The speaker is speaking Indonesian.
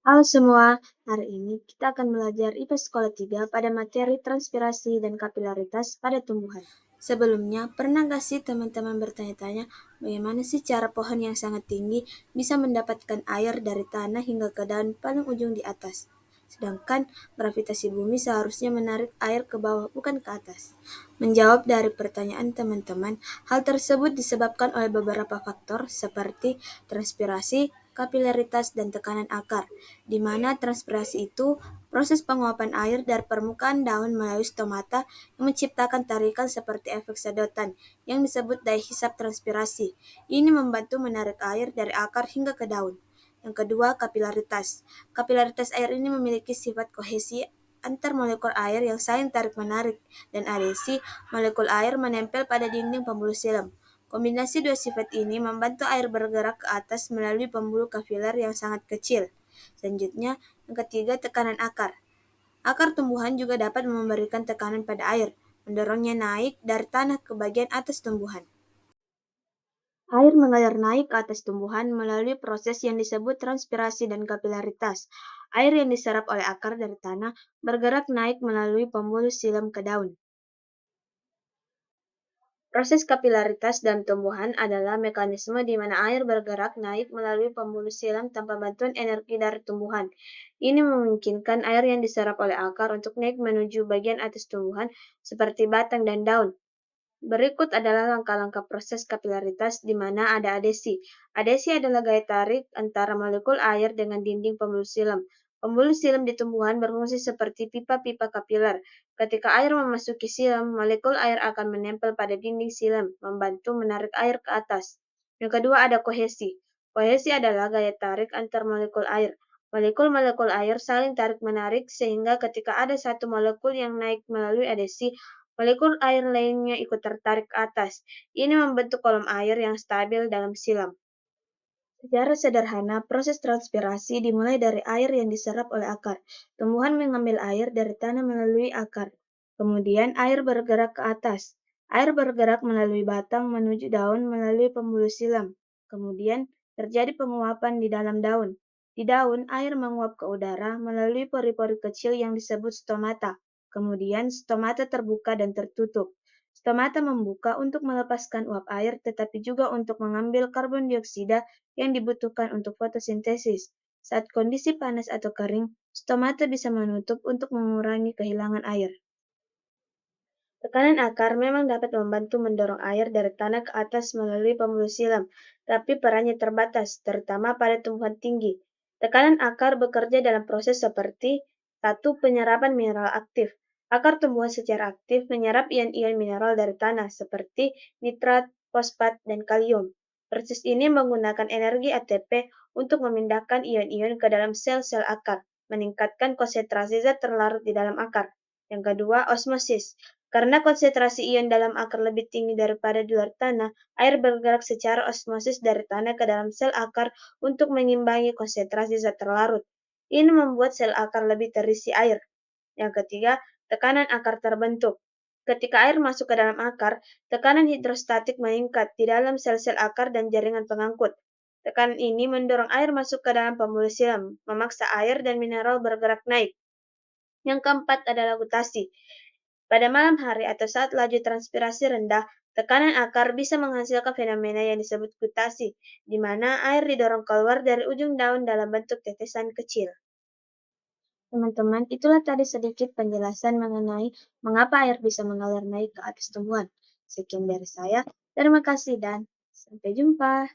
Halo semua, hari ini kita akan belajar IPA Sekolah 3 pada materi transpirasi dan kapilaritas pada tumbuhan. Sebelumnya, pernah gak sih teman-teman bertanya-tanya bagaimana sih cara pohon yang sangat tinggi bisa mendapatkan air dari tanah hingga ke daun paling ujung di atas? Sedangkan gravitasi bumi seharusnya menarik air ke bawah bukan ke atas. Menjawab dari pertanyaan teman-teman, hal tersebut disebabkan oleh beberapa faktor seperti transpirasi, kapilaritas, dan tekanan akar, di mana transpirasi itu proses penguapan air dari permukaan daun melalui stomata yang menciptakan tarikan seperti efek sedotan yang disebut daya hisap transpirasi. Ini membantu menarik air dari akar hingga ke daun. Yang kedua, kapilaritas. Kapilaritas air ini memiliki sifat kohesi antar molekul air yang saling tarik-menarik dan adesi molekul air menempel pada dinding pembuluh silam. Kombinasi dua sifat ini membantu air bergerak ke atas melalui pembuluh kapiler yang sangat kecil. Selanjutnya, yang ketiga, tekanan akar. Akar tumbuhan juga dapat memberikan tekanan pada air, mendorongnya naik dari tanah ke bagian atas tumbuhan. Air mengalir naik ke atas tumbuhan melalui proses yang disebut transpirasi dan kapilaritas. Air yang diserap oleh akar dari tanah bergerak naik melalui pembuluh silam ke daun. Proses kapilaritas dalam tumbuhan adalah mekanisme di mana air bergerak naik melalui pembuluh silam tanpa bantuan energi dari tumbuhan. Ini memungkinkan air yang diserap oleh akar untuk naik menuju bagian atas tumbuhan seperti batang dan daun. Berikut adalah langkah-langkah proses kapilaritas di mana ada adesi. Adesi adalah gaya tarik antara molekul air dengan dinding pembuluh silam. Pembuluh silam di tumbuhan berfungsi seperti pipa-pipa kapiler. Ketika air memasuki silam, molekul air akan menempel pada dinding silam, membantu menarik air ke atas. Yang kedua ada kohesi. Kohesi adalah gaya tarik antar molekul air. Molekul-molekul air saling tarik-menarik sehingga ketika ada satu molekul yang naik melalui adesi, molekul air lainnya ikut tertarik ke atas. Ini membentuk kolom air yang stabil dalam silam. Secara sederhana, proses transpirasi dimulai dari air yang diserap oleh akar. Tumbuhan mengambil air dari tanah melalui akar. Kemudian air bergerak ke atas. Air bergerak melalui batang menuju daun melalui pembuluh silam. Kemudian terjadi penguapan di dalam daun. Di daun, air menguap ke udara melalui pori-pori kecil yang disebut stomata. Kemudian stomata terbuka dan tertutup. Stomata membuka untuk melepaskan uap air tetapi juga untuk mengambil karbon dioksida yang dibutuhkan untuk fotosintesis. Saat kondisi panas atau kering, stomata bisa menutup untuk mengurangi kehilangan air. Tekanan akar memang dapat membantu mendorong air dari tanah ke atas melalui pembuluh silam, tapi perannya terbatas, terutama pada tumbuhan tinggi. Tekanan akar bekerja dalam proses seperti satu penyerapan mineral aktif. Akar tumbuhan secara aktif menyerap ion-ion mineral dari tanah seperti nitrat, fosfat, dan kalium. Proses ini menggunakan energi ATP untuk memindahkan ion-ion ke dalam sel-sel akar, meningkatkan konsentrasi zat terlarut di dalam akar. Yang kedua, osmosis. Karena konsentrasi ion dalam akar lebih tinggi daripada di luar tanah, air bergerak secara osmosis dari tanah ke dalam sel akar untuk mengimbangi konsentrasi zat terlarut. Ini membuat sel akar lebih terisi air. Yang ketiga, tekanan akar terbentuk. Ketika air masuk ke dalam akar, tekanan hidrostatik meningkat di dalam sel-sel akar dan jaringan pengangkut. Tekanan ini mendorong air masuk ke dalam pembuluh silam, memaksa air dan mineral bergerak naik. Yang keempat adalah gutasi. Pada malam hari atau saat laju transpirasi rendah, tekanan akar bisa menghasilkan fenomena yang disebut gutasi, di mana air didorong keluar dari ujung daun dalam bentuk tetesan kecil. Teman-teman, itulah tadi sedikit penjelasan mengenai mengapa air bisa mengalir naik ke atas tumbuhan. Sekian dari saya, terima kasih dan sampai jumpa.